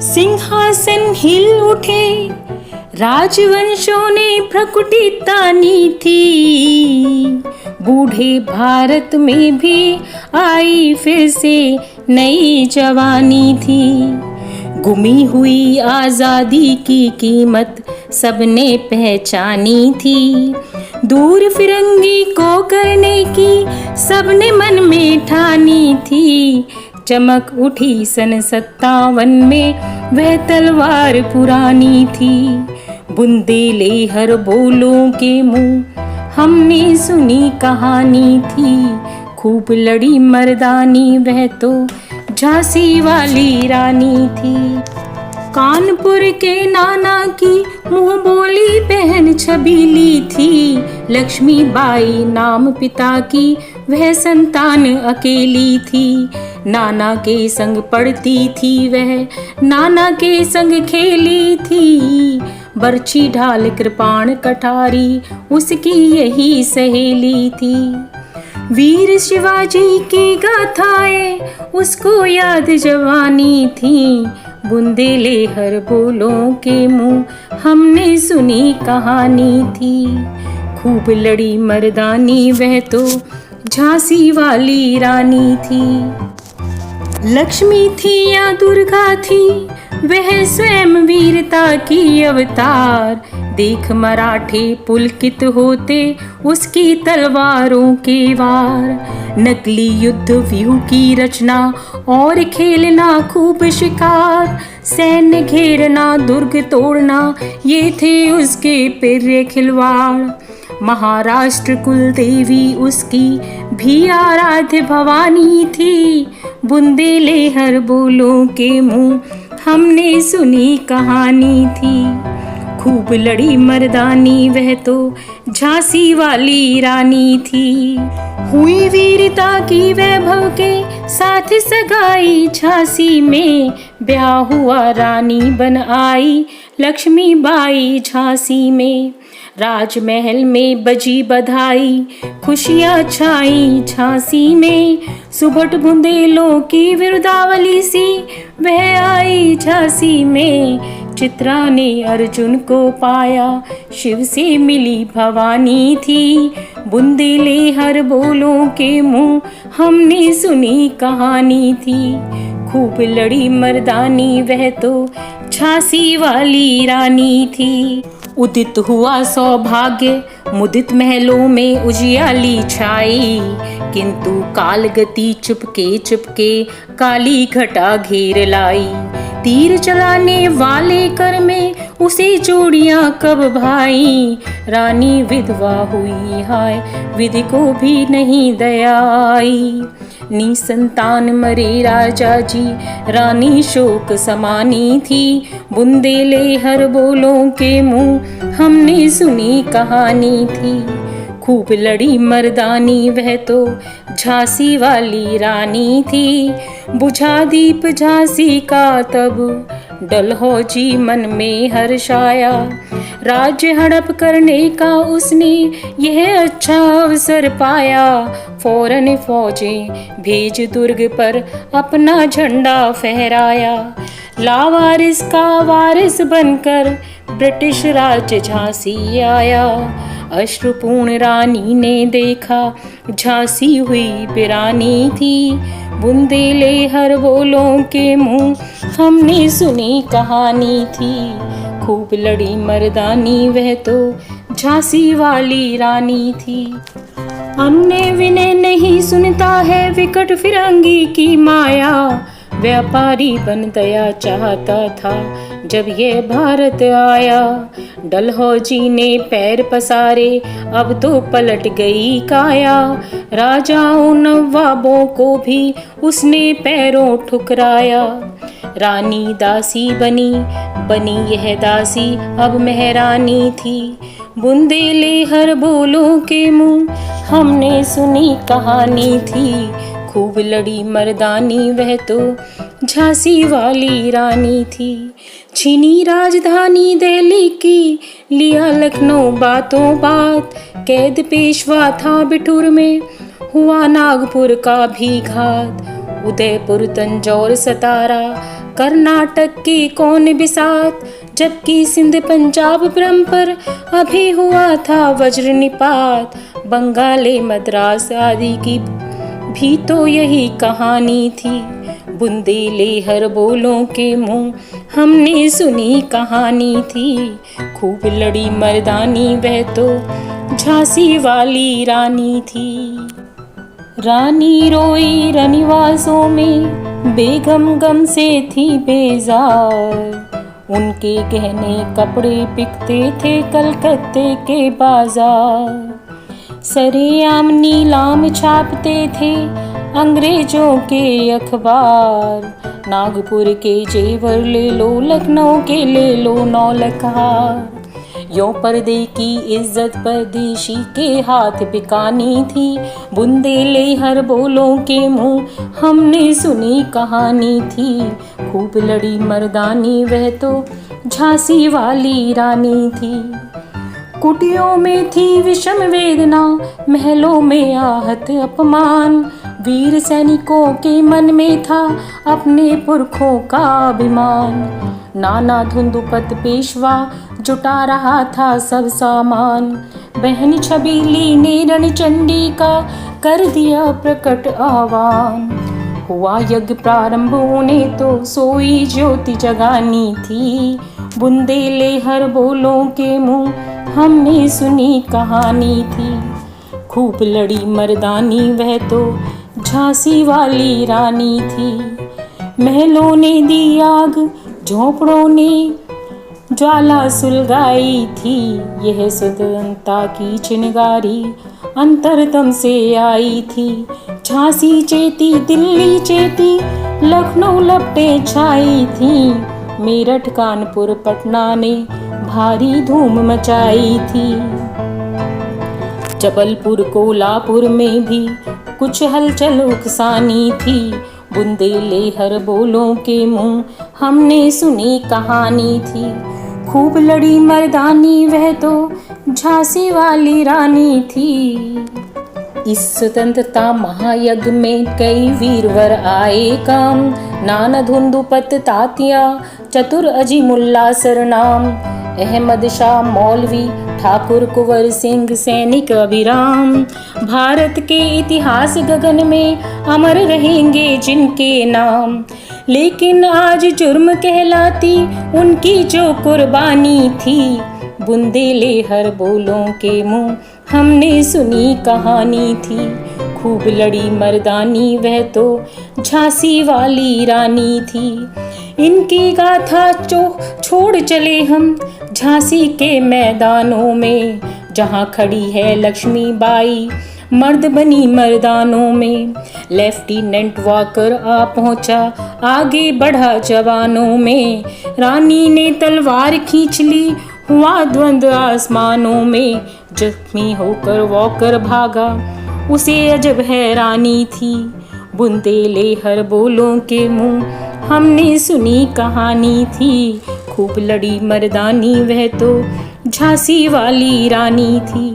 सिंहासन हिल उठे, राजवंशों ने भ्रकुटी तानी थी। बूढ़े भारत में भी आई फिर से नई जवानी थी। गुमी हुई आजादी की कीमत सबने पहचानी थी। दूर फिरंगी को करने की सबने मन में ठानी थी। चमक उठी सन 57 में वह तलवार पुरानी थी। बुंदेले हर बोलों के मुंह हमने सुनी कहानी थी। खूब लड़ी मर्दानी वह तो झांसी वाली रानी थी। कानपुर के नाना की मुंह बोली बहन छबीली थी। लक्ष्मीबाई नाम पिता की वह संतान अकेली थी। नाना के संग पढ़ती थी वह, नाना के संग खेली थी। बरछी ढाल कृपाण कटारी उसकी यही सहेली थी। वीर शिवाजी की गाथाएं उसको याद जवानी थी। बुंदेले हर बोलों के मुंह हमने सुनी कहानी थी। खूब लड़ी मर्दानी वह तो झांसी वाली रानी थी। लक्ष्मी थी या दुर्गा थी वह स्वयं वीरता की अवतार। देख मराठे पुलकित होते उसकी तलवारों के वार। नकली युद्ध व्यूह की रचना और खेलना खूब शिकार। सैन्य घेरना दुर्ग तोड़ना ये थे उसके प्रिय खिलवाड़। महाराष्ट्र कुल देवी उसकी भी आराध्य भवानी थी। बुंदेले हर बोलों के मुंह हमने सुनी कहानी थी। खूब लड़ी मर्दानी वह तो झांसी वाली रानी थी। हुई वीरता की वैभव के साथ सगाई झांसी में। ब्याह हुआ रानी बन आई लक्ष्मीबाई झांसी में। राजमहल में बजी बधाई खुशियाँ छाई झांसी में। सुभट बुंदेलों की विरुदावली सी वह आई झांसी में। चित्रा ने अर्जुन को पाया शिव से मिली भवानी थी। बुंदेले हर बोलों के मुंह हमने सुनी कहानी थी। खूब लड़ी मर्दानी वह तो झांसी वाली रानी थी। उदित हुआ सौभाग्य मुदित महलों में उजियाली छाई। किंतु कालगति चुपके चुपके काली घटा घेर लाई। तीर चलाने वाले कर में उसे जोड़ियां कब भाई। रानी विधवा हुई हाय विधि को भी नहीं दया आई। निसंतान मरे राजा जी रानी शोक समानी थी। बुंदेले हर बोलों के मुंह हमने सुनी कहानी थी। खूब लड़ी मर्दानी वह तो झांसी वाली रानी थी। बुझा दीप झांसी का तब डलहौजी मन में हर्षाया। राज्य हड़प करने का उसने यह अच्छा अवसर पाया। फौरन फौजें भेज दुर्ग पर अपना झंडा फहराया। लावारिस का वारिस बनकर ब्रिटिश राज झांसी आया। अश्रुपूर्ण रानी ने देखा झांसी हुई बिरानी थी। बुंदेले हर बोलों के मुंह हमने सुनी कहानी थी। खूब लड़ी मर्दानी वह तो झांसी वाली रानी थी। अन्य विनय नहीं सुनता है विकट फिरंगी की माया। व्यापारी बन दया चाहता था जब यह भारत आया। डलहौजी ने पैर पसारे अब तो पलट गई काया। राजाओं नवाबों को भी उसने पैरों ठुकराया। रानी दासी बनी बनी यह दासी अब महरानी थी। बुंदेले हर बोलों के मुंह हमने सुनी कहानी थी। खूब लड़ी मर्दानी वह तो झांसी वाली रानी थी। छीनी राजधानी दिल्ली की लिया लखनऊ बातों बात। कैद पेशवा था बिठूर में हुआ नागपुर का भी घात। उदयपुर तंजौर सतारा कर्नाटक के कौन बिसात, जबकि सिंध पंजाब ब्रह्म पर अभी हुआ था वज्र निपात। बंगाले मद्रास आदि की भी तो यही कहानी थी। बुंदेलहर बोलों के मुंह हमने सुनी कहानी थी। खूब लड़ी मर्दानी वह तो झांसी वाली रानी थी। रानी रोई रनिवासों में, बेगम गम से थी बेजार। उनके गहने कपड़े बिकते थे कलकत्ते के बाजार। सरेआम नीलाम छापते थे अंग्रेजों के अखबार। नागपुर के जेवर ले लो, लखनऊ के ले लो नौलखहार। यों पर्दे की इज्जत परदेशी के हाथ बिकानी थी। बुंदेलहर बोलों के मुंह हमने सुनी कहानी थी। खूब लड़ी मर्दानी वह तो झांसी वाली रानी थी। कुटियों में थी विषम वेदना, महलों में आहत अपमान। वीर सैनिकों के मन में था अपने पुरखों का अभिमान। नाना धुंधुपत पेशवा जुटा रहा था सब सामान। बहन छबीली ने रणचंडी का कर दिया प्रकट आह्वान। हुआ यज्ञ प्रारंभ होने तो सोई ज्योति जगानी थी। बुंदेलहर बोलों के मुंह हमने सुनी कहानी थी। खूब लड़ी मर्दानी वह तो झांसी वाली रानी थी। महलों ने दी आग, झोंपड़ों ने ज्वाला सुलगाई थी। यह स्वतंत्रता की चिनगारी अंतरतम से आई थी। झांसी चेती, दिल्ली चेती, लखनऊ लपटे छाई थी। मेरठ कानपुर पटना ने भारी धूम मचाई थी। जबलपुर कोल्हापुर में भी कुछ हलचल उकसानी थी। बुंदेलहर बोलों के मुंह हमने सुनी कहानी थी। खूब लड़ी मर्दानी वह तो झांसी वाली रानी थी। इस स्वतंत्रता महायज्ञ में कई वीरवर आए काम। नाना धुंधुपत तातिया, चतुर अजीमुल्ला सरनाम। अहमद शाह मौलवी, ठाकुर कुंवर सिंह सैनिक अभिराम। भारत के इतिहास गगन में अमर रहेंगे जिनके नाम। लेकिन आज जुर्म कहलाती उनकी जो कुर्बानी थी। बुंदेलहर बोलों के मुंह हमने सुनी कहानी थी। खूब लड़ी मर्दानी वह तो झांसी वाली रानी थी। इनकी गाथा छोड़ चले हम झांसी के मैदानों में। जहाँ खड़ी है लक्ष्मीबाई मर्द बनी मर्दानों में। लेफ्टिनेंट वॉकर आ पहुंचा, आगे बढ़ा जवानों में। रानी ने तलवार खींच ली, हुआ द्वंद्व आसमानों में। जख्मी होकर वॉकर भागा, उसे अजब हैरानी थी। बुंदेलहर बोलों के मुंह हमने सुनी कहानी थी। खूब लड़ी मर्दानी वह तो झांसी वाली रानी थी।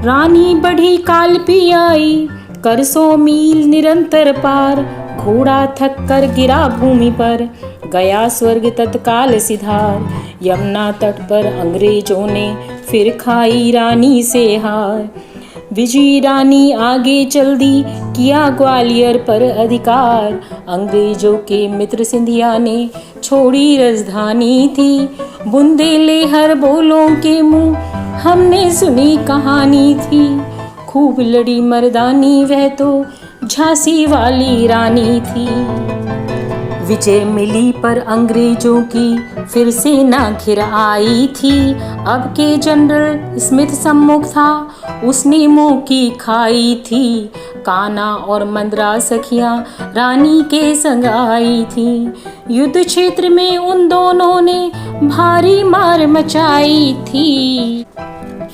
रानी बढ़ी काल पी आई, कर 100 मील निरंतर पार। घोड़ा थक कर गिरा भूमि पर, गया स्वर्ग तत्काल सिधार। यमुना तट पर अंग्रेजों ने फिर खाई रानी से हार। विजयी रानी आगे चल दी, किया ग्वालियर पर अधिकार। अंग्रेजों के मित्र सिंधिया ने छोड़ी राजधानी थी। बुंदेलहर बोलों के मुंह हमने सुनी कहानी थी। खूब लड़ी मर्दानी वह तो झांसी वाली रानी थी। विजय मिली पर अंग्रेजों की फिर सेना घिर आई थी। अब के जनरल स्मिथ सम्मुख था, उसने मुंह की खाई थी। कान्हा और मंदरा सखियां रानी के संग आई थी। युद्ध क्षेत्र में उन दोनों ने भारी मार मचाई थी।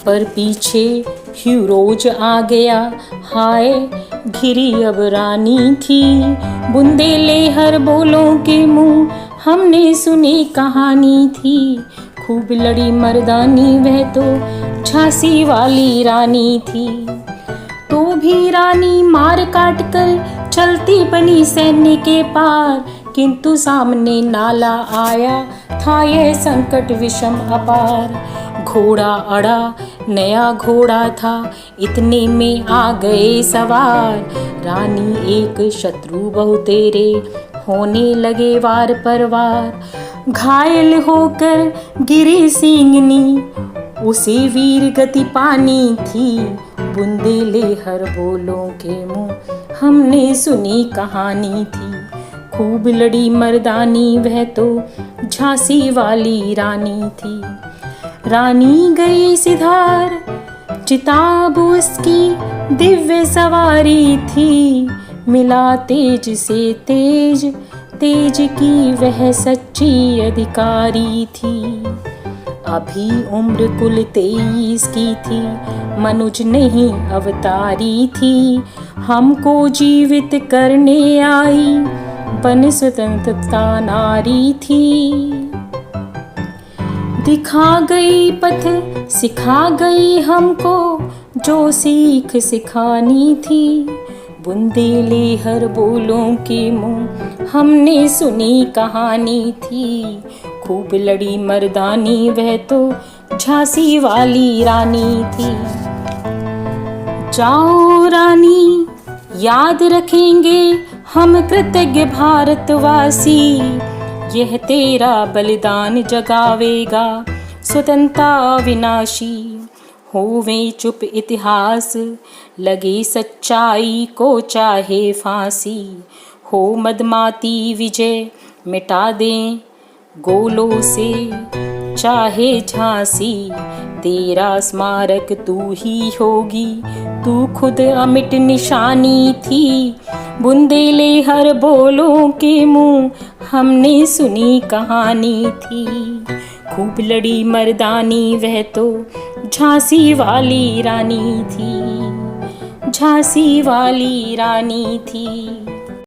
पर पीछे ह्यूरोज आ गया, हाय घिरी अब रानी थी। बुंदेलहर बोलों के मुंह हमने सुनी कहानी थी। खूब लड़ी मर्दानी वह तो झांसी वाली रानी थी। तो भी रानी मार काट कर चलती बनी सैन्य के पार। किंतु सामने नाला आया था यह संकट विषम अपार। घोड़ा अड़ा, नया घोड़ा था, इतने में आ गए सवार। रानी एक शत्रु बहु तेरे, होने लगे वार पर वार। घायल होकर गिरी सिंगनी, उसे वीर गति पानी थी। बुंदेले हर बोलों के मुँह, हमने सुनी कहानी थी। खूब लड़ी मर्दानी वह तो झांसी वाली रानी थी। रानी गई सिधार, चिताब उसकी दिव्य सवारी थी। मिला तेज से तेज, तेज की वह सच्ची अधिकारी थी। अभी उम्र कुल 23 की थी, मनुज नहीं अवतारी थी। हमको जीवित करने आई, बन स्वतंत्रता नारी थी। दिखा गई पथ, सिखा गई हमको, जो सीख सिखानी थी। बुंदेले हर बोलों के मुँह, हमने सुनी कहानी थी। खूब लड़ी मर्दानी वह तो झांसी वाली रानी थी। जाओ रानी, याद रखेंगे हम कृतज्ञ भारतवासी। यह तेरा बलिदान जगावेगा स्वतंत्रता अविनाशी। होवे चुप इतिहास, लगे सच्चाई को चाहे फांसी। हो मदमाती विजय, मिटा दें गोलों से चाहे झांसी। तेरा स्मारक तू ही होगी, तू खुद अमिट निशानी थी। बुंदेले हर बोलों के मुँह, हमने सुनी कहानी थी। खूब लड़ी मर्दानी वह तो झांसी वाली रानी थी। झांसी वाली रानी थी।